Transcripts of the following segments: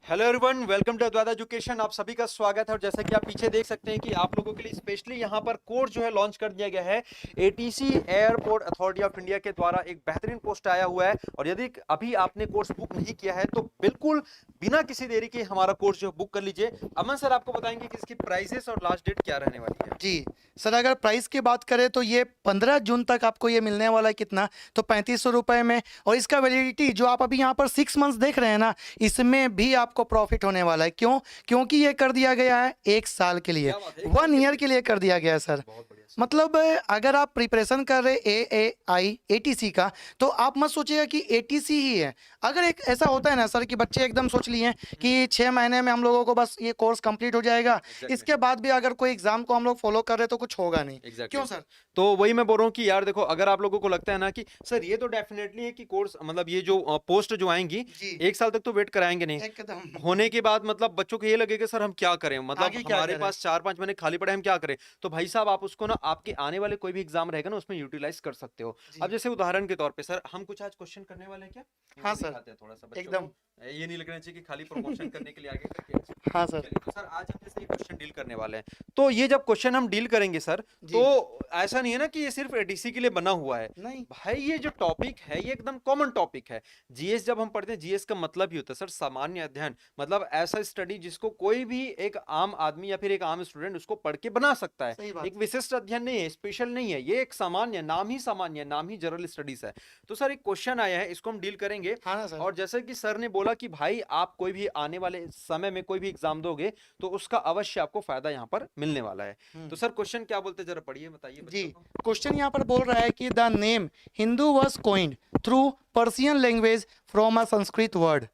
Hello everyone, welcome to Advait education. आप सभी का स्वागत है। और जैसा कि आप पीछे देख सकते हैं कि आप लोगों के लिए स्पेशली यहाँ पर कोर्स जो है लॉन्च कर दिया गया है। ATC airport authority of India के द्वारा एक बेहतरीन पोस्ट आया हुआ है। और यदि अभी आपने कोर्स बुक नहीं किया है तो बिल्कुल बिना किसी देरी के हमारा कोर्स जो बुक कर लीजिए। अमन सर आपको बताएंगे कि इसकी प्राइसेस और लास्ट डेट क्या रहने वाली है। जी सर, अगर प्राइस की बात करें तो ये 15 जून तक आपको ये मिलने वाला है। कितना? तो 3500 रुपये में। और इसका वैलिडिटी जो आप अभी यहाँ पर 6 मंथ्स देख रहे हैं ना, इसमें भी आपको प्रॉफिट होने वाला है। क्यों? क्योंकि ये कर दिया गया है 1 साल के लिए, क्या बात है, 1 ईयर के लिए कर दिया गया है सर। बहुत बढ़िया। मतलब अगर आप प्रिपरेशन कर रहे AAI ATC का, तो आप मत सोचिएगा कि ATC ही है। अगर एक ऐसा होता है ना सर कि बच्चे एकदम सोच लिए कि 6 महीने में हम लोगों को बस ये कोर्स कंप्लीट हो जाएगा, इसके बाद भी अगर कोई एग्जाम को हम लोग फॉलो कर रहे हैं तो कुछ होगा नहीं। क्यों सर? तो वही मैं बोल रहा हूँ कि यार देखो, अगर आप लोगों को लगता है ना कि सर ये तो डेफिनेटली है कि कोर्स मतलब ये जो पोस्ट जो आएंगी जी 1 साल तक तो वेट कराएंगे नहीं। एकदम। होने के बाद मतलब बच्चों को ये लगेगा सर हम क्या करें, मतलब आगे क्या हमारे करें? पास 4-5 महीने खाली पड़े, हम क्या करें। तो भाई साहब आप उसको ना आपके आने वाले कोई भी एग्जाम रहेगा ना उसमें यूटिलाइज कर सकते हो। जी अब जैसे उदाहरण के तौर पे सर हम कुछ आज क्वेश्चन करने वाले हैं क्या, हाँ इनको सर, दिखाते हैं थोड़ा सा बच्चों एकदम। को। ये नहीं लगना चाहिए कि खाली प्रमोशन करने के लिए आगे करके। हाँ सर। चलिए तो सर आज हम जैसे ये क्वेश्चन डील करने वाले हैं। तो ये जब क्वेश्चन हम डील करेंगे सर, जी तो ऐसा नहीं है ना कि ये सिर्फ एडीसी के लिए बना हुआ है। नहीं। भाई ये जो टॉपिक है ये एकदम कॉमन टॉपिक है। जीएस जब हम पढ़ते हैं, जीएस का मतलब ही होता है सर सामान्य अध्ययन, मतलब ऐसा स्टडी जिसको कोई भी एक आम आदमी या फिर एक आम स्टूडेंट उसको पढ़ के बना सकता है। सही बात। एक विशिष्ट अध्ययन नहीं है, स्पेशल नहीं है, ये एक सामान्य, नाम ही सामान्य, नाम ही जनरल स्टडीज है। तो सर एक क्वेश्चन आया है, इसको हम डील करेंगे। हाँ ना सर। और जैसे कि सर ने बोला कि भाई आप कोई भी आने वाले समय में कोई भी एग्जाम दोगे तो उसका अवश्य आपको फायदा यहाँ पर मिलने वाला है। तो सर क्वेश्चन क्या बोलते जरा पढ़िए, बताइए जी, बच्चों को। क्वेश्चन यहाँ पर बोल रहा है कि the name Hindu was coined through Persian language from a Sanskrit word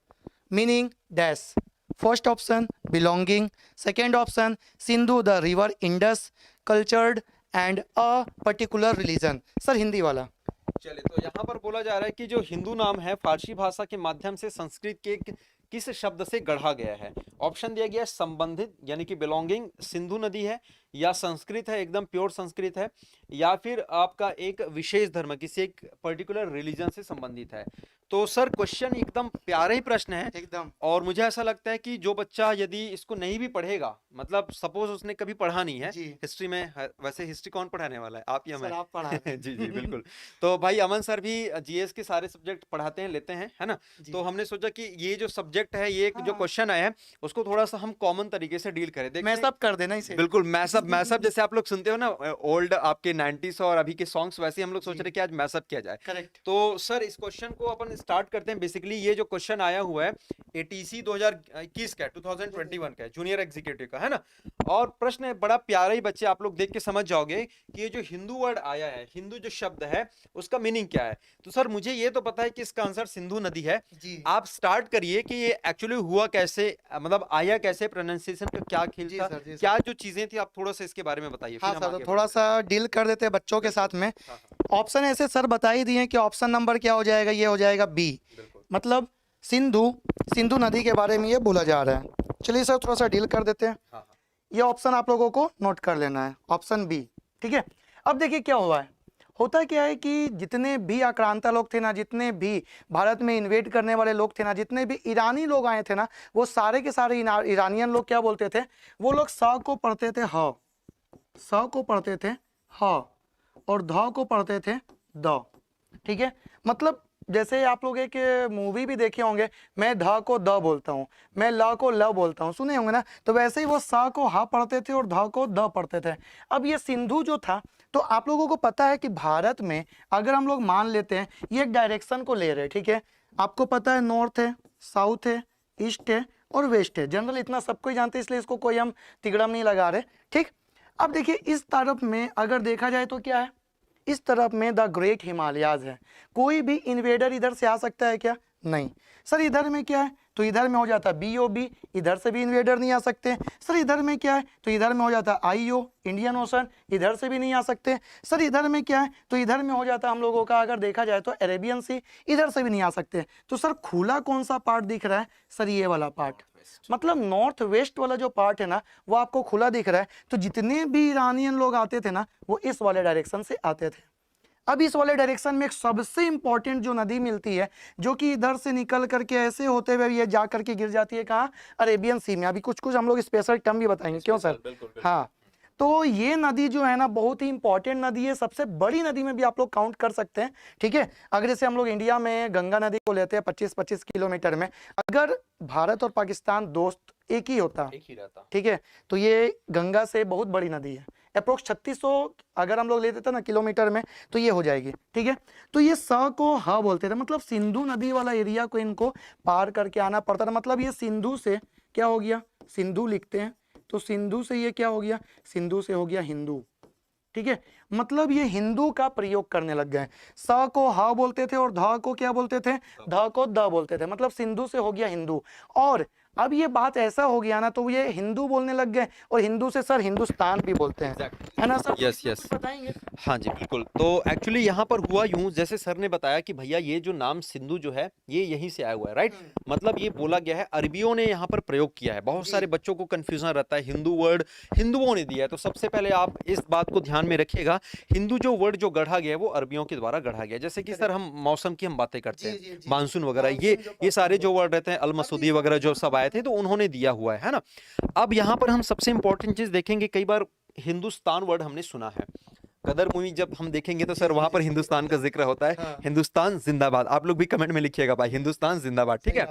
meaning dash. First option belonging, second option Sindhu the river Indus, cultured and a particular religion. Sir Hindi वाला। चलिए तो यहाँ पर बोला जा रहा है कि जो हिंदू नाम है फारसी भाषा के माध्यम से संस्कृत के किस शब्द से गढ़ा गया है। ऑप्शन दिया गया है संबंधित यानी कि बिलोंगिंग, सिंधु नदी है, या संस्कृत है एकदम प्योर संस्कृत है, या फिर आपका एक विशेष धर्म किसी एक पर्टिकुलर रिलीजन से संबंधित है। तो सर क्वेश्चन एकदम प्यारे ही प्रश्न है। एकदम। और मुझे ऐसा लगता है कि जो बच्चा यदि इसको नहीं भी पढ़ेगा, मतलब सपोज उसने कभी पढ़ा नहीं है जी हिस्ट्री में, वैसे हिस्ट्री कौन पढ़ाने वाला है, आप या मैं? सर आप पढ़ा रहे जी जी हैं। बिल्कुल। तो भाई अमन सर भी जीएस के सारे सब्जेक्ट पढ़ाते हैं, लेते हैं, है ना। जी तो हमने सोचा कि ये जो सब्जेक्ट है, ये जो हाँ, क्वेश्चन आया है उसको थोड़ा सा हम कॉमन तरीके से डील करें, देखते मैं हैं। सब कर देना इसे। बिल्कुल मैसअप मैसअप जैसे आप लोग सुनते हो ना, ओल्ड आपके 90s और अभी के सॉन्ग्स, वैसे ही हम लोग सोच जी रहे हैं कि आज मैसअप किया जाए। करेक्ट। तो सर इस क्वेश्चन को अपन स्टार्ट करते हैं। बेसिकली ये जो क्वेश्चन आया हुआ है एटीसी 2021 का, 2021 का, जूनियर एग्जीक्यूटिव का, है ना। और प्रश्न है बड़ा प्यारा ही, बच्चे आप लोग देख के समझ जाओगे कि ये जो हिंदू वर्ड आया है, हिंदू जो शब्द है उसका मीनिंग क्या है। तो सर मुझे ये तो पता है कि इसका आंसर सिंधु नदी है। जी आप स्टार्ट करिए कि ये एक्चुअली हुआ कैसे, मतलब आया कैसे, प्रोनाउंसिएशन का क्या खेल जी था, सर। जी सर। क्या जो चीजें थी, आप थोड़ा सा इसके बारे में बताइए, हाँ फिर हम सर, तो आगे थोड़ा बढ़ते सा डील कर देते हैं बच्चों के हैं। साथ में। हाँ हाँ ऑप्शन ऐसे सर बता ही दिए कि ऑप्शन नंबर क्या हो जाएगा, ये हो जाएगा बी। बिल्कुल। मतलब सिंधु, सिंधु नदी के बारे में ये बोला जा रहा है। चलिए सर थोड़ा सा डील कर देते हैं। हाँ हाँ ये ऑप्शन आप लोगों को नोट कर लेना है, ऑप्शन बी। ठीक है। अब देखिए क्या हुआ है। होता क्या है कि जितने भी आक्रांता लोग थे ना, जितने भी भारत में इन्वेड करने वाले लोग थे ना, जितने भी ईरानी लोग आए थे ना, वो सारे के सारे ईरानियन लोग क्या बोलते थे, वो लोग स को पढ़ते थे ह, स को पढ़ते थे ह, और ध को पढ़ते थे द। ठीक है। मतलब जैसे आप लोग एक मूवी भी देखे होंगे, मैं ध को द बोलता हूँ, मैं ल को ल बोलता हूँ, सुने होंगे ना। तो वैसे ही वो स को ह पढ़ते थे और ध को द पढ़ते थे। अब ये सिंधु जो था, तो आप लोगों को पता है कि भारत में अगर हम लोग मान लेते हैं ये एक डायरेक्शन को ले रहे हैं, ठीक है। आपको पता है नॉर्थ है, साउथ है, ईस्ट है और वेस्ट है। जनरल इतना सबको ही जानते हैं, इसलिए इसको कोई हम तिगड़म नहीं लगा रहे। ठीक। अब देखिए इस तरफ में अगर देखा जाए तो क्या है, इस तरफ में द ग्रेट हिमालयाज है। कोई भी इन्वेडर इधर से आ सकता है क्या? नहीं। सर इधर में क्या है, तो इधर में हो जाता है BOB, इधर से भी इन्वेडर नहीं आ सकते। सर इधर में क्या है, तो इधर में हो जाता है IO, इंडियन ओशन, इधर से भी नहीं आ सकते। सर इधर में क्या है, तो इधर में हो जाता है हम लोगों का अगर देखा जाए तो अरेबियन सी, इधर से भी नहीं आ सकते। तो सर खुला कौन सा पार्ट दिख रहा है? सर ये वाला पार्ट, मतलब नॉर्थ वेस्ट वाला जो पार्ट है ना, वो आपको खुला दिख रहा है। तो जितने भी ईरानियन लोग आते थे ना, वो इस वाले डायरेक्शन से आते थे। अब इस वाले डायरेक्शन में एक सबसे इंपॉर्टेंट जो नदी मिलती है, जो कि इधर से निकल करके ऐसे होते हुए ये जा करके गिर जाती है कहाँ, अरेबियन सी में। अभी कुछ कुछ हम लोग स्पेशल टर्म भी बताएंगे, क्यों सर? हाँ, तो ये नदी जो है ना बहुत ही इंपॉर्टेंट नदी है, सबसे बड़ी नदी में भी आप लोग काउंट कर सकते हैं, ठीक है। अगर जैसे हम लोग इंडिया में गंगा नदी को लेते हैं 25-25 किलोमीटर में, अगर भारत और पाकिस्तान दोस्त एक ही होता, एक ही रहता, ठीक है, तो ये गंगा से बहुत बड़ी नदी है, अप्रोक्स 3600 अगर हम लोग लेते थे ना किलोमीटर में, तो ये हो जाएगी, ठीक है। तो ये स को ह बोलते थे, मतलब सिंधु नदी वाला एरिया को इनको पार करके आना पड़ता था। मतलब ये सिंधु से क्या हो गया, सिंधु लिखते हैं तो सिंधु से ये क्या हो गया, सिंधु से हो गया हिंदू, ठीक है। मतलब ये हिंदू का प्रयोग करने लग गए। स को ह बोलते थे और ध को क्या बोलते थे, ध को द बोलते थे। मतलब सिंधु से हो गया हिंदू। और अब ये बात ऐसा हो गया ना, तो ये हिंदू बोलने लग गए और हिंदू से सर हिंदुस्तान भी बोलते हैं, है ना सर? यस यस, बताएंगे। हाँ जी बिल्कुल। तो एक्चुअली यहाँ पर हुआ यूं, जैसे सर ने बताया कि भैया ये जो नाम सिंधु जो है ये यहीं से आया हुआ है, राइट। मतलब ये बोला गया है, अरबियों ने यहाँ पर प्रयोग किया है। बहुत सारे बच्चों को कंफ्यूजन रहता है, हिंदू वर्ड हिंदुओं ने दिया है। तो सबसे पहले आप इस बात को ध्यान में रखिएगा, हिंदू जो वर्ड जो गढ़ा गया है वो अरबियों के द्वारा गढ़ा गया। जैसे कि सर हम मौसम की हम बातें करते हैं, मानसून वगैरह, ये सारे जो वर्ड रहते हैं, अल मसूदी वगैरह जो सब आए थे, तो उन्होंने दिया हुआ है ना। अब यहाँ पर हम सबसे इंपॉर्टेंट चीज देखेंगे, कई बार हिंदुस्तान वर्ड हमने सुना है। कदर मूवी जब हम देखेंगे तो सर वहां पर हिंदुस्तान का जिक्र होता है। हाँ। हिंदुस्तान जिंदाबाद, आप लोग भी कमेंट में लिखिएगा भाई, हिंदुस्तान जिंदाबाद, ठीक है।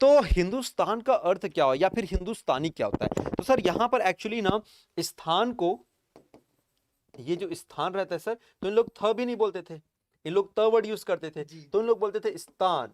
तो हिंदुस्तान का अर्थ क्या हो या फिर हिंदुस्तानी क्या होता है? तो सर यहाँ पर एक्चुअली ना स्थान को, ये जो स्थान रहता है सर, तो इन लोग थ भी नहीं बोलते थे, इन लोग त वर्ड यूज करते थे। तो इन लोग बोलते थे स्थान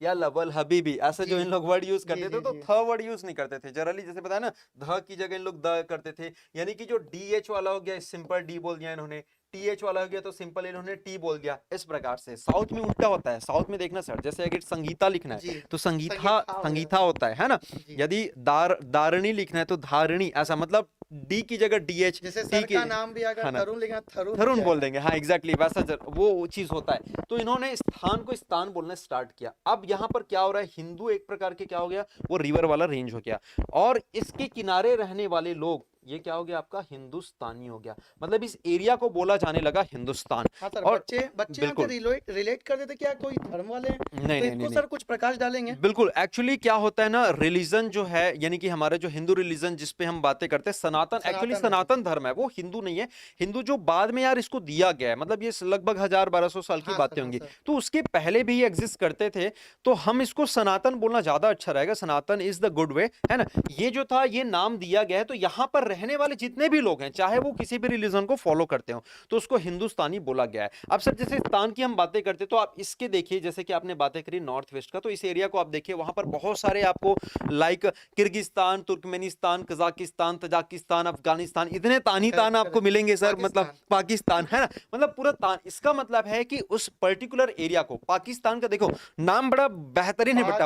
या लवल हबीबी, ऐसे जो इन लोग वर्ड यूज करते थे, तो थ वर्ड यूज नहीं करते थे जनरली। जैसे बताया ना, ध की जगह इन लोग द करते थे। यानी कि जो DH वाला हो गया, सिंपल डी बोल दिया इन्होंने, TH वाला हो गया तो सिंपल इन्होंने टी बोल दिया। इस प्रकार से साउथ में उल्टा होता है। साउथ में देखना सर, जैसे अगर संगीता लिखना है तो संगीता संगीता होता है ना। यदि दारणी लिखना है तो धारणी, ऐसा मतलब डी की जगह DH, जैसे टी सर की का नाम भी अगर तरुण लिखना थरुण बोल देंगे, हाँ एग्जैक्टली वैसा वो चीज होता है। तो इन्होंने स्थान को स्थान बोलना स्टार्ट किया। अब यहाँ पर क्या हो रहा है, हिंदू एक प्रकार के क्या हो गया, वो रिवर वाला रेंज हो गया, और इसके किनारे रहने वाले लोग, ये क्या हो गया आपका, हिंदुस्तानी हो गया। मतलब इस एरिया को बोला जाने लगा हिंदुस्तान। हाँ सर, और बच्चे यहाँ पे रिलेट कर देते क्या कोई धर्म वाले हैं? नहीं तो नहीं इसको सर कुछ प्रकाश डालेंगे। बिल्कुल। एक्चुअली क्या होता है ना, रिलीजन जो है, यानी कि हमारा जो हिंदू रिलीजन जिस पे हम बातें करते हैं, सनातन, एक्चुअली सनातन धर्म है, वो हिंदू नहीं है। हिंदू जो बाद में यार इसको दिया गया है, मतलब ये लगभग 1000-1200 साल की बातें होंगी, तो उसके पहले भी ये एग्जिस्ट करते थे। तो हम इसको सनातन बोलना ज्यादा अच्छा रहेगा, सनातन इज द गुड वे, है ना। ये जो था ये नाम दिया गया है। तो यहाँ पर रहने वाले जितने भी लोग हैं, चाहे वो किसी भी रिलीजन को फॉलो करते हो, तो उसको हिंदुस्तानी बोला गया है। अब सर जैसे स्थान की हम बातें करते, तो आप इसके देखिए, जैसे कि आपने बातें करी नॉर्थ वेस्ट का, तो इस एरिया को आप देखिए, वहां पर बहुत सारे आपको like Kyrgyzstan, Turkmenistan, Kazakhstan, Tajikistan, Afghanistan, इतने तानी तान आपको मिलेंगे सर। मतलब पाकिस्तान, है ना, मतलब पूरा तान। इसका मतलब है कि उस पर्टिकुलर एरिया को, पाकिस्तान का देखो नाम बड़ा बेहतरीन है बेटा,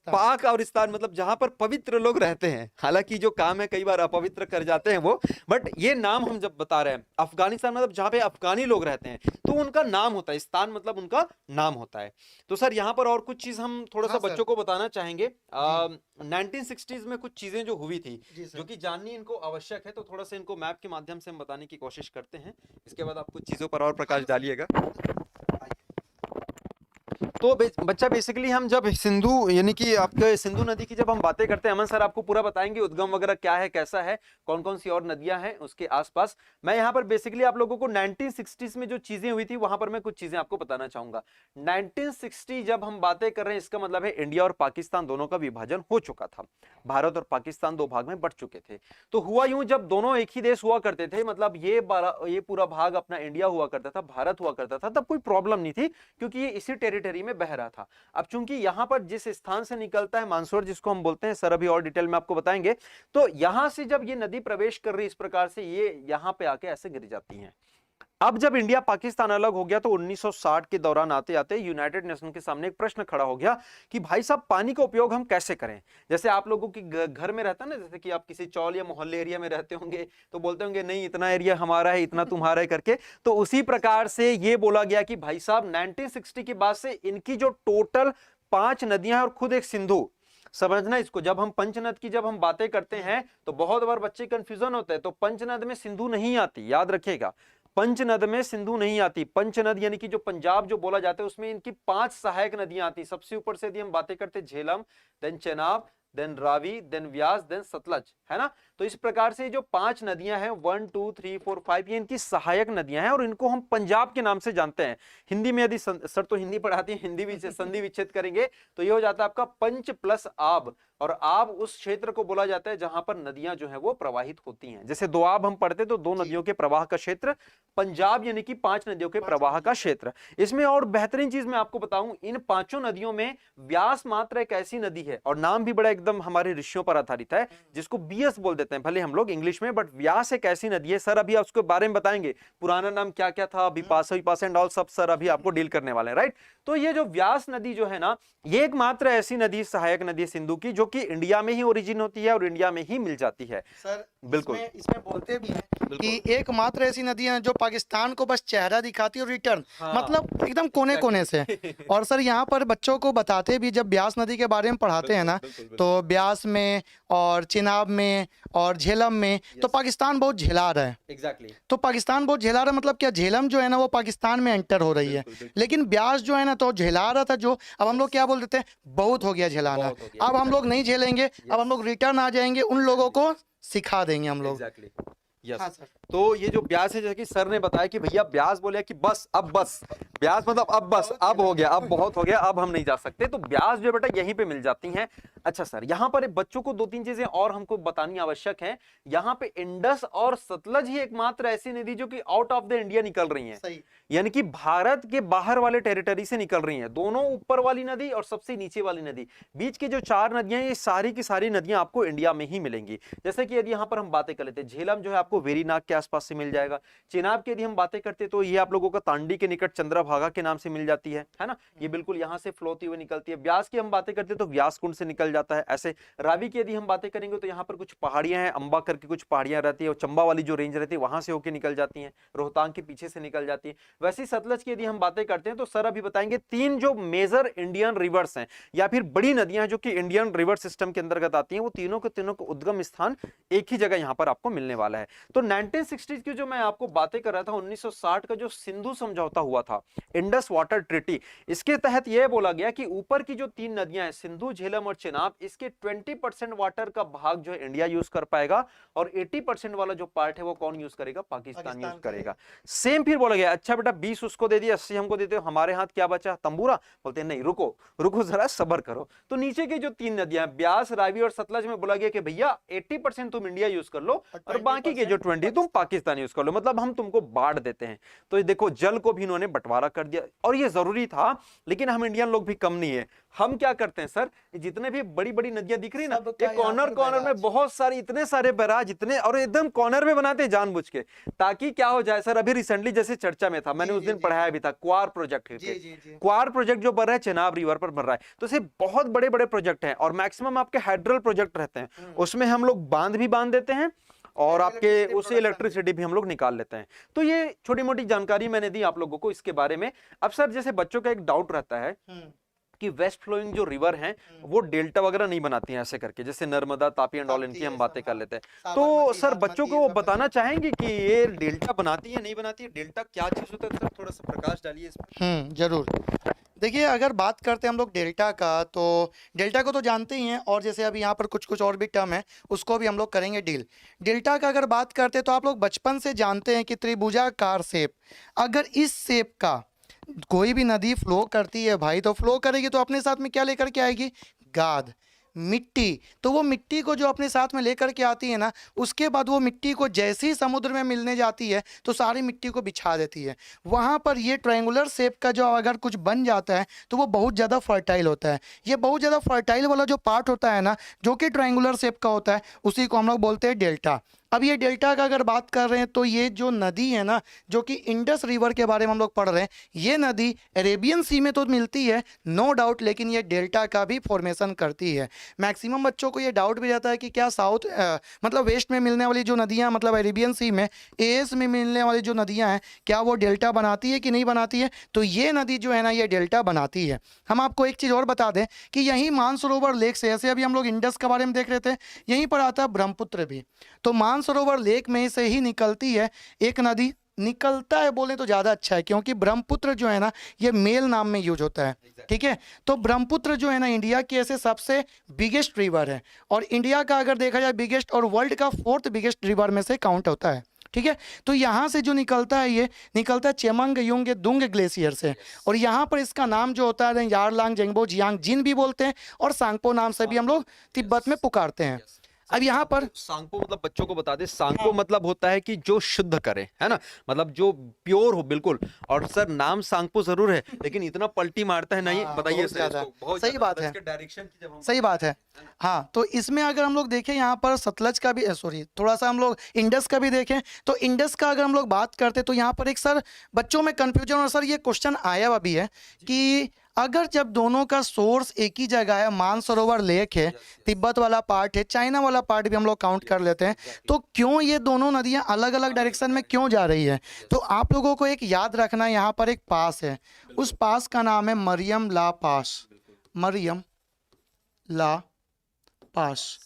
पाक और स्तान, मतलब जहां पर पवित्र लोग रहते हैं। हालांकि जो काम है कई बार अपवित्र कर जाते हैं वो, बट ये नाम हम जब बता रहे हैं, अफगानिस्तान मतलब जहां पे अफगानी लोग रहते हैं, तो उनका नाम होता है, स्थान मतलब उनका नाम होता है। तो सर यहाँ पर और कुछ चीज हम थोड़ा सा बच्चों को बताना चाहेंगे। 1960s में कुछ चीजें जो हुई थी, जो कि जाननी इनको आवश्यक है, तो थोड़ा सा इनको मैप के माध्यम से हम बताने की कोशिश करते हैं। इसके बाद आप कुछ चीजों पर और प्रकाश डालिएगा। तो बच्चा बेसिकली हम जब सिंधु, यानी कि आपके सिंधु नदी की जब हम बातें करते हैं, अमन सर आपको पूरा बताएंगे उद्गम वगैरह क्या है, कैसा है, कौन कौन सी और नदियां हैं उसके आसपास। मैं यहाँ पर बेसिकली आप लोगों को 1960s में जो चीजें हुई थी वहां पर मैं कुछ चीजें आपको बताना चाहूंगा। 1960 जब हम बातें कर रहे हैं, इसका मतलब है इंडिया और पाकिस्तान दोनों का विभाजन हो चुका था। भारत और पाकिस्तान दो भाग में बट चुके थे। तो हुआ यूं, जब दोनों एक ही देश हुआ करते थे, मतलब ये पूरा भाग अपना इंडिया हुआ करता था, भारत हुआ करता था, तब कोई प्रॉब्लम नहीं थी, क्योंकि ये इसी टेरिटरी में बह रहा था। अब चूंकि यहां पर जिस स्थान से निकलता है मानसरोवर, जिसको हम बोलते हैं, सर अभी और डिटेल में आपको बताएंगे, तो यहां से जब ये नदी प्रवेश कर रही इस प्रकार से, ये यहां पे आके ऐसे गिर जाती हैं। अब जब इंडिया पाकिस्तान अलग हो गया, तो 1960 के दौरान आते आते यूनाइटेड नेशन के सामने एक प्रश्न खड़ा हो गया कि भाई साहब पानी का उपयोग हम कैसे करें। जैसे आप लोगों की घर में रहता है ना, जैसे कि आप किसी चौल या मोहल्ले एरिया में रहते होंगे, तो बोलते होंगे नहीं इतना एरिया हमारा है, इतना तुम्हारा है करके। तो उसी प्रकार से ये बोला गया कि भाई साहब 1960 के बाद से इनकी जो टोटल 5 नदियां और खुद एक सिंधु, समझना इसको। जब हम पंचनद की जब हम बातें करते हैं, तो बहुत बार बच्चे कंफ्यूजन होते हैं, तो पंचनद में सिंधु नहीं आती, याद रखिएगा। पंचनद में सिंधु नहीं आती। पंचनद यानी कि जो पंजाब जो बोला जाता है उसमें इनकी 5 सहायक नदियां आती। सबसे ऊपर से यदि हम बातें करते Jhelum, then Chenab, then Ravi, then Beas, then Sutlej, है ना। तो इस प्रकार से जो 5 नदियां हैं 1 2 3 4 5 ये इनकी सहायक नदियां हैं और इनको हम पंजाब के नाम से जानते हैं। हिंदी में यदि सर तो हिंदी पढ़ाती है, हिंदी भी संधि विच्छेद करेंगे तो ये हो जाता है आपका पंच प्लस आब, और आब उस क्षेत्र को बोला जाता है जहां पर नदियां जो है वो प्रवाहित होती हैं। जैसे दोआब हम पढ़ते तो 2 नदियों के प्रवाह का क्षेत्र, पंजाब यानी कि 5 नदियों के प्रवाह का क्षेत्र। इसमें और बेहतरीन चीज मैं आपको बताऊं, इन 5 नदियों में व्यास मात्र एक ऐसी नदी है और नाम भी बड़ा एकदम हमारे ऋषियों पर आधारित है जिसको बीएस बोल देते हैं भले हम लोग इंग्लिश में, बट व्यास एक ऐसी नदी है। सर अभी आप उसके बारे में बताएंगे, पुराना नाम क्या क्या था, विपासा एंड ऑल सब सर अभी आपको डील करने वाले हैं, राइट। तो ये जो व्यास नदी जो है ना, ये एकमात्र ऐसी नदी, सहायक नदी सिंधु की, जो कि इंडिया में ही ओरिजिन होती है और इंडिया में ही मिल जाती है। सर बिल्कुल इसमें बोलते भी हैं कि एकमात्र ऐसी नदी है जो पाकिस्तान को बस चेहरा दिखाती है और रिटर्न, हाँ। मतलब एकदम कोने कोने से। और सर यहाँ पर बच्चों को बताते भी, जब ब्यास नदी के बारे में पढ़ाते हैं ना, तो ब्यास में और चिनाब में और झेलम में तो पाकिस्तान बहुत झेला रहा है। एग्जैक्टली। तो पाकिस्तान बहुत झेला रहा है, मतलब क्या, झेलम जो है ना वो पाकिस्तान में एंटर हो रही है, लेकिन ब्यास जो है ना तो झेला रहा था जो, अब हम लोग क्या बोल देते हैं, बहुत हो गया झेलाना, अब हम लोग नहीं झेलेंगे, अब हम लोग रिटर्न आ जाएंगे, उन लोगों को सिखा देंगे हम लोग। Exactly, yes. हाँ सर। तो ये जो ब्यास है, जैसे कि सर ने बताया कि भैया ब्यास बोले कि बस अब बस, ब्यास मतलब अब बस, अब हो गया, अब बहुत हो गया, अब हम नहीं जा सकते, तो ब्यास जो बेटा यहीं पे मिल जाती हैं। अच्छा सर, यहाँ पर बच्चों को 2-3 चीजें और हमको बतानी आवश्यक है। यहाँ पे इंडस और सतलज ही एकमात्र ऐसी नदी जो कि आउट ऑफ द इंडिया निकल रही हैं, सही। यानी कि भारत के बाहर वाले टेरिटरी से निकल रही हैं। दोनों ऊपर वाली नदी और सबसे नीचे वाली नदी, बीच की जो 4 नदियां, ये सारी की सारी नदियां आपको इंडिया में ही मिलेंगी। जैसे कि यदि यहाँ पर हम बातें कर लेते हैं, झेलम जो है आपको वेरीनाग के आसपास से मिल जाएगा। चिनाब की यदि हम बातें करते तो ये आप लोगों का तांडी के निकट चंद्रभागा के नाम से मिल जाती है ना, ये बिल्कुल यहाँ से फ्लो होती हुई निकलती है। व्यास की हम बातें करते तो व्यास कुंड से निकल जाता है। ऐसे रावी की यदि हम बातें करेंगे तो यहाँ पर कुछ पहाड़ियां हैं, अंबा करके कुछ पहाड़ियां रहती है, और चंबा वाली जो रेंज रहती है वहां से होकर निकल जाती है, रोहतांग के पीछे से निकल जाती है। वैसे ही सतलज की यदि हम बातें करते हैं तो सर अभी बताएंगे 3 जो मेजर इंडियन रिवर्स हैं या फिर बड़ी नदियां हैं जो कि इंडियन रिवर सिस्टम के अंतर्गत आती हैं, वो तीनों के तीनों का उद्गम स्थान एक ही जगह यहाँ पर आपको मिलने वाला है। तो 1960 की जो मैं आपको बातें कर रहा था, 1960 का जो सिंधु समझौता हुआ था, इंडस वाटर ट्रीटी, इसके तहत यह बोला गया कि ऊपर की जो 3 नदियां हैं सिंधु, झेलम और चेनाब, इसके 20% वाटर का भाग जो है इंडिया यूज कर पाएगा और 80% वाला जो पार्ट है वो कौन यूज करेगा, पाकिस्तान यूज करेगा। सेम फिर बोला गया, अच्छा बेटा 20 उसको दे दिया, 80 हमको देते हो, हमारे हाथ क्या बचा, तंबूरा। बोलते हैं नहीं, रुको रुको जरा सब्र करो। तो नीचे की जो 3 नदियां ब्यास, रावी और सतलज में बोला गया कि भैया 80% तुम इंडिया यूज कर लो और बाकी के जो 20 तुम पाकिस्तान यूज कर लो, मतलब हम तुमको बांट देते हैं। तो ये देखो जल को भी इन्होंने बंटवारा कर दिया, और ये जरूरी था। लेकिन हम इंडियन लोग भी कम नहीं है, हम क्या करते हैं सर, जितने भी बड़ी बड़ी नदियां दिख रही ना, ये कॉर्नर कॉर्नर में बहुत सारी, इतने सारे बैराज, इतने, और एकदम कॉर्नर में बनाते हैं जानबूझ के, ताकि क्या हो जाए सर, अभी रिसेंटली जैसे चर्चा में था, मैंने उस दिन पढ़ाया भी था, क्वार प्रोजेक्ट। क्वार प्रोजेक्ट जो बन रहा है चेनाब रिवर पर बन रहा है, तो इसे बहुत बड़े बड़े प्रोजेक्ट हैं और मैक्सिमम आपके हाइड्रल प्रोजेक्ट रहते हैं, उसमें हम लोग बांध भी बांध देते हैं और आपके उससे इलेक्ट्रिसिटी भी हम लोग निकाल लेते हैं। तो ये छोटी मोटी जानकारी मैंने दी आप लोगों को इसके बारे में। अब सर जैसे बच्चों का एक डाउट रहता है कि वेस्ट फ्लोइंग जो रिवर हैं वो डेल्टा वगैरह नहीं बनाती हैं ऐसे करके, जैसे नर्मदा, तापी एंड ऑल, इनकी हम बातें कर लेते हैं। तो सर बच्चों को वो बताना चाहेंगे कि ये डेल्टा बनाती है नहीं बनाती है, डेल्टा क्या चीज होता है, सर थोड़ा सा प्रकाश डालिए इस पर। जरूर। देखिए, अगर बात करते हैं हम लोग डेल्टा का, तो डेल्टा को तो जानते ही हैं, और जैसे अभी यहाँ पर कुछ कुछ और भी टर्म है उसको भी हम लोग करेंगे डील। डेल्टा का अगर बात करते हैं तो आप लोग बचपन से जानते हैं कि त्रिभुजाकार शेप, अगर इस शेप का कोई भी नदी फ्लो करती है भाई, तो फ्लो करेगी तो अपने साथ में क्या लेकर के आएगी, गाद, मिट्टी। तो वो मिट्टी को जो अपने साथ में लेकर के आती है ना, उसके बाद वो मिट्टी को जैसे ही समुद्र में मिलने जाती है तो सारी मिट्टी को बिछा देती है। वहाँ पर ये ट्रायंगुलर शेप का जो अगर कुछ बन जाता है तो वो बहुत ज़्यादा फर्टाइल होता है। ये बहुत ज़्यादा फर्टाइल वाला जो पार्ट होता है ना, जो कि ट्रायंगुलर शेप का होता है, उसी को हम लोग बोलते हैं डेल्टा। अब ये डेल्टा का अगर बात कर रहे हैं तो ये जो नदी है ना, जो कि इंडस रिवर के बारे में हम लोग पढ़ रहे हैं, ये नदी अरेबियन सी में तो मिलती है नो डाउट, लेकिन ये डेल्टा का भी फॉर्मेशन करती है। मैक्सिमम बच्चों को ये डाउट भी रहता है कि क्या साउथ मतलब वेस्ट में मिलने वाली जो नदियाँ, मतलब अरेबियन सी में, एएस में मिलने वाली जो नदियाँ हैं, क्या वो डेल्टा बनाती है कि नहीं बनाती है। तो ये नदी जो है ना, ये डेल्टा बनाती है। हम आपको एक चीज़ और बता दें कि यहीं मानसरोवर लेक से, ऐसे अभी हम लोग इंडस के बारे में देख रहे थे, यहीं पर आता है ब्रह्मपुत्र भी। तो मानसरोवर लेक में से ही निकलती है एक नदी, निकलता है बोले तो ज़्यादा अच्छा है, क्योंकि ब्रह्मपुत्र जो है ना ये मेल नाम में यूज होता है, ठीक है। तो ब्रह्मपुत्र जो है ना इंडिया की ऐसे सबसे बिगेस्ट रिवर है, और इंडिया का अगर देखा जाए बिगेस्ट, और वर्ल्ड का 4th बिगेस्ट रिवर में से काउंट होता है, ठीक है। तो यहाँ से जो निकलता है ये निकलता है चेमंग युंग दुंग ग्लेशियर से, और यहाँ पर इसका नाम जो होता है यारलांग जेंगबो जियांग जिन भी बोलते हैं, और सांगपो नाम से भी हम लोग तिब्बत में पुकारते हैं। अब यहाँ पर सांगपो मतलब बच्चों को बता दे, सांगपो मतलब होता है कि जो शुद्ध करे, है ना, मतलब जो प्योर हो बिल्कुल। और सर नाम सांगपो जरूर है, लेकिन इतना पलटी मारता है नहीं, बताइए बहुत सर ज्यादा। इसको, बहुत सही ज्यादा, बात मतलब है। इसके डायरेक्शन की जब हम सही बात है। हाँ, तो इसमें अगर हम लोग देखें यहाँ पर सतलज का भी, सॉरी थोड़ा सा हम लोग इंडस का भी देखें, तो इंडस का अगर हम लोग बात करते तो यहाँ पर एक सर बच्चों में कंफ्यूजन, और सर ये क्वेश्चन आया हुआ भी है कि अगर जब दोनों का सोर्स एक ही जगह है, मानसरोवर लेक है, तिब्बत वाला पार्ट है, चाइना वाला पार्ट भी हम लोग काउंट कर लेते हैं, तो क्यों ये दोनों नदियाँ अलग अलग डायरेक्शन में क्यों जा रही है? तो आप लोगों को एक याद रखना है, यहाँ पर एक पास है, उस पास का नाम है मरियम ला पास। मरियम ला पास,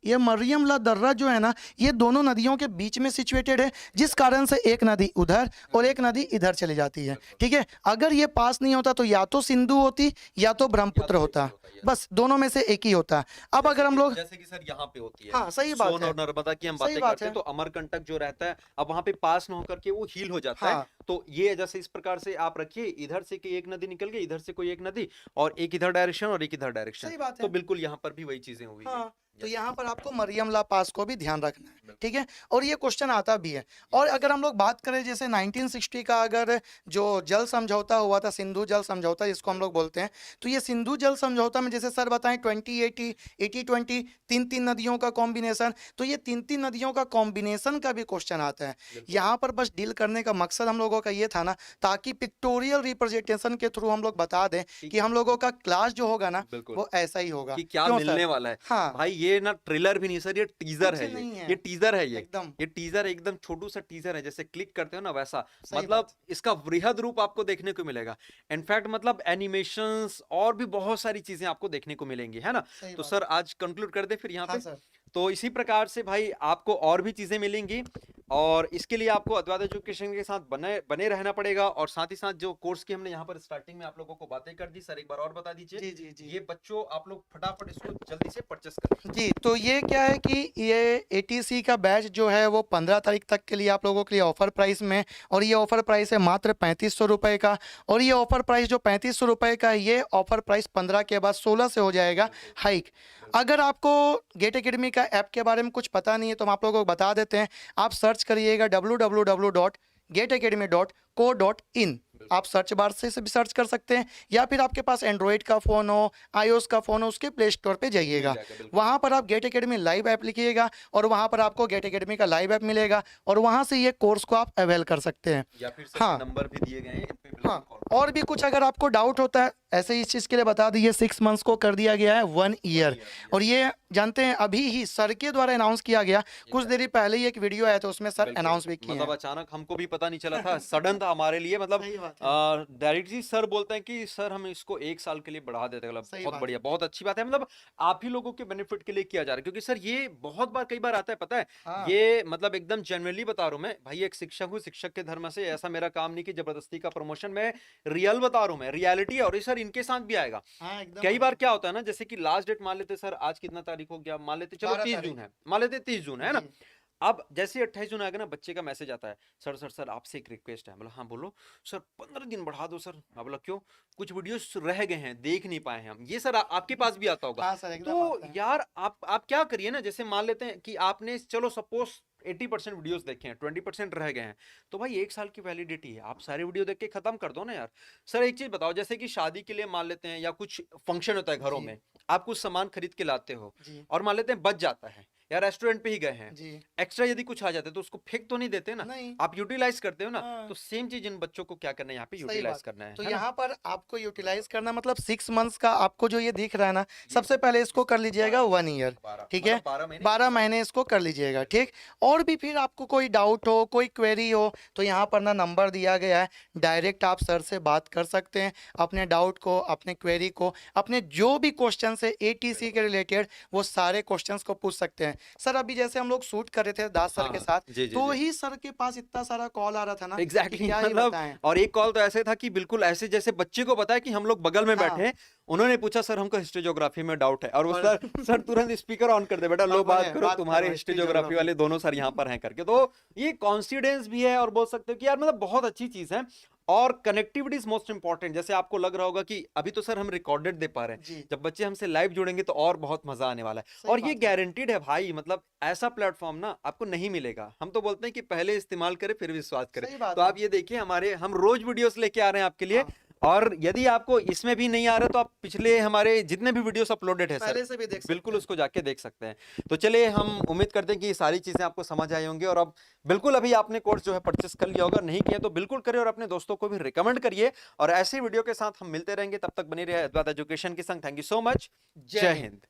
ये मरियम ला दर्रा जो है ना ये दोनों नदियों के बीच में सिचुएटेड है, जिस कारण से एक नदी उधर और एक नदी इधर चली जाती है, ठीक है। अगर ये पास नहीं होता तो या तो सिंधु होती या तो ब्रह्मपुत्र होता, बस दोनों में से एक ही होता। अब अगर हम लोग, जैसे कि सर यहाँ पे होती है, हाँ सही बात सोन है, और नर्मदा की हम सही बातें बात करते हैं, है। तो अमरकंटक जो रहता है अब वहां पे पास न होकर के वो हील हो जाता है। हाँ। तो ये जैसे इस प्रकार से आप रखिए, इधर से कि एक नदी निकल गई, इधर से कोई एक नदी, और एक इधर डायरेक्शन और एक इधर डायरेक्शन, सही बात तो है। बिल्कुल यहाँ पर भी वही चीजें हुई है। हाँ, तो यहाँ पर आपको मरियम ला पास को भी ध्यान रखना है, ठीक है। और ये क्वेश्चन आता भी है। और अगर हम लोग बात करें जैसे 1960 का अगर जो जल समझौता हुआ था, सिंधु जल समझौता जिसको हम लोग बोलते हैं, तो ये सिंधु जल समझौता में जैसे सर बताएं 20-80, 80-20, तीन नदियों का कॉम्बिनेशन, तो ये तीन नदियों का कॉम्बिनेशन का भी क्वेश्चन आता है। यहाँ पर बस डील करने का मकसद हम लोगों का ये था ना, ताकि पिक्टोरियल रिप्रेजेंटेशन के थ्रू हम लोग बता दें कि हम लोगों का क्लास जो होगा ना बिल्कुल। वो ऐसा ही होगा कि क्या क्यों सर? मिलने वाला है। हाँ। भाई ये ना ट्रेलर भी नहीं सर, ये टीजर कुछ है, नहीं है। ये टीजर है, एकदम। ये टीजर एकदम छोटू सा टीजर है, जैसे क्लिक करते हो ना वैसा, सही मतलब बात। इसका वृहद रूप आपको देखने को मिलेगा। इनफैक्ट मतलब एनिमेशंस और भी बहुत सारी चीजें आपको देखने को मिलेंगी, है ना। सही तो बात। सर आज कंक्लूड कर दे फिर यहाँ हाँ पे। सर। तो इसी प्रकार से भाई आपको और भी चीजें मिलेंगी, और इसके लिए आपको अद्वैत एजुकेशन के साथ बने बने रहना पड़ेगा। और साथ ही साथ जो कोर्स की हमने यहाँ पर स्टार्टिंग में आप लोगों को बातें कर दी, सर एक बार और बता दीजिए। जी जी जी ये बच्चों आप लोग फटाफट इसको जल्दी से परचेस करें। जी, तो ये क्या है कि ये एटीसी का बैच जो है वो 15 तारीख तक के लिए आप लोगों के लिए ऑफर प्राइस में, और ये ऑफर प्राइस है मात्र 3500 रुपये का। और ये ऑफर प्राइस जो 3500 रुपये का है, ये ऑफर प्राइस 15 के बाद 16 से हो जाएगा हाइक। अगर आपको गेट एकेडमी का ऐप के बारे में कुछ पता नहीं है तो हम आप लोगों को बता देते हैं। आप सर्च करिएगा www.gateacademy.co.in, आप सर्च बार से भी सर्च कर सकते हैं, या फिर आपके पास एंड्रॉइड का फ़ोन हो, आईओएस का फ़ोन हो, उसके प्ले स्टोर पे जाइएगा, वहाँ पर आप गेट एकेडमी लाइव ऐप लिखिएगा और वहाँ पर आपको गेट एकेडमी का लाइव ऐप मिलेगा, और वहाँ से ये कोर्स को आप अवेल कर सकते हैं। या फिर हाँ। नंबर भी दिए गए हैं, इन पे बिल्कुल हाँ, call और भी कुछ अगर आपको डाउट होता है ऐसे ही इस चीज़ के लिए बता दीजिए, 6 मंथ्स को कर दिया गया है 1 ईयर। और ये जानते हैं अभी ही सर के द्वारा अनाउंस किया गया, कुछ देरी पहले ही एक वीडियो आया था उसमें सर बिल्कुल। अनाउंस भी किए मतलब हैं। अचानक हमको भी पता नहीं चला था, सडन था हमारे लिए, मतलब सही बात डायरेक्टली सर बोलते हैं कि सर हम इसको 1 साल के लिए बढ़ा देते हैं, मतलब सही बहुत बात बढ़िया, बहुत अच्छी बात है। मतलब आप ही लोगों के बेनिफिट के लिए किया जा रहा है, क्योंकि सर ये बहुत बार कई बार आता है, पता है। हाँ। ये मतलब एकदम जेन्युइनली बता रहा हूँ मैं भाई, एक शिक्षक हूँ, शिक्षक के धर्म से ऐसा मेरा काम नहीं कि जबरदस्ती का प्रमोशन, मैं रियल बता रहा हूँ, मैं रियलिटी है। और ये सर इनके साथ भी आएगा। हाँ, एकदम। कई बार क्या होता है ना, जैसे कि लास्ट डेट मान लेते सर, आज कितना तारीख हो गया, मान लेते चलो 12 30 तारीख। जून है, मान लेते 30 जून है ना। जी। अब जैसे 28 जून आएगा ना, बच्चे का मैसेज आता है, सर सर सर आपसे एक रिक्वेस्ट है। बोला हाँ बोलो सर, 15 दिन बढ़ा दो सर। मैं बोला क्यों? कुछ वीडियोस रह गए हैं, देख नहीं पाए हैं हम। ये सर आपके पास भी आता होगा। हाँ सर, एकदम तो आता है। यार आप क्या करिए ना, जैसे मान लेते हैं कि आपने चलो सपोज 80% वीडियोस देखे हैं, 20% रह गए हैं, तो भाई 1 साल की वैलिडिटी है, आप सारे वीडियो देख के खत्म कर दो ना यार। सर एक चीज बताओ, जैसे कि शादी के लिए मान लेते हैं, या कुछ फंक्शन होता है घरों जी। में, आप कुछ सामान खरीद के लाते हो, जी और मान लेते हैं बच जाता है, या रेस्टोरेंट पे ही गए हैं, जी। एक्स्ट्रा यदि कुछ आ जाता है तो उसको फेंक तो नहीं देते ना, नहीं। आप यूटिलाइज करते हो ना। हाँ। तो सेम चीज इन बच्चों को क्या करना है, यहाँ पे सही यूटिलाइज बात। करना है, तो है ना? यहाँ पर आपको यूटिलाइज करना मतलब 6 मंथ्स का आपको जो ये दिख रहा है ना, सबसे पहले इसको कर लीजिएगा 1 ईयर, ठीक है। 12 महीने इसको कर लीजिएगा, ठीक। और भी फिर आपको कोई डाउट हो, कोई क्वेरी हो, तो यहाँ पर ना नंबर दिया गया है, डायरेक्ट आप सर से बात कर सकते हैं, अपने डाउट को, अपने क्वेरी को, अपने जो भी क्वेश्चन है एटीसी के रिलेटेड, वो सारे क्वेश्चंस को पूछ सकते हैं। सर अभी जैसे हम लोग शूट कर रहे थे दास सर हाँ, के साथ, जी, जी, तो जी। ही सर के पास इतना सारा कॉल आ रहा था ना कि एग्जैक्टली क्या ही मतलब बताएं। और एक कॉल तो ऐसे था कि बिल्कुल ऐसे जैसे बच्चे को पता है कि हम लोग बगल में हाँ। बैठे हैं। उन्होंने पूछा सर हमको हिस्ट्री ज्योग्राफी में डाउट है और वो और सर तुरंत स्पीकर ऑन कर दे, बेटा और लो बात बोले करो, बात तुम्हारे करो हिस्ट्री हिस्ट्री ज्योग्राफी ज्योग्राफी। वाले दोनों सर यहाँ पर हैं करके। तो ये कॉन्फिडेंस भी है और बोल सकते हो कि यार मतलब बहुत अच्छी चीज है। और कनेक्टिविटी इज मोस्ट इंपॉर्टेंट। जैसे आपको लग रहा होगा कि अभी तो सर हम रिकॉर्डेड दे पा रहे हैं, जी जब बच्चे हमसे लाइव जुड़ेंगे तो और बहुत मजा आने वाला है। सही और ये बात है। गारंटीड है भाई, मतलब ऐसा प्लेटफॉर्म ना आपको नहीं मिलेगा। हम तो बोलते हैं कि पहले इस्तेमाल करें फिर विश्वास करें। सही तो बात है। आप ये देखिए हमारे हम रोज वीडियोस लेके आ रहे हैं आपके लिए। हाँ और यदि आपको इसमें भी नहीं आ रहा तो आप पिछले हमारे जितने भी वीडियोस अपलोडेड है सर, पहले से भी देख सकते बिल्कुल हैं। उसको जाके देख सकते हैं। तो चलिए हम उम्मीद करते हैं कि ये सारी चीजें आपको समझ आई होंगी। और अब बिल्कुल अभी आपने कोर्स जो है परचेस कर लिया होगा, नहीं किया तो बिल्कुल करिए और अपने दोस्तों को भी रिकमेंड करिए। और ऐसे वीडियो के साथ हम मिलते रहेंगे, तब तक बनी रहे अद्वैत एजुकेशन के संग। Thank you so much. जय जय हिंद। हिंद।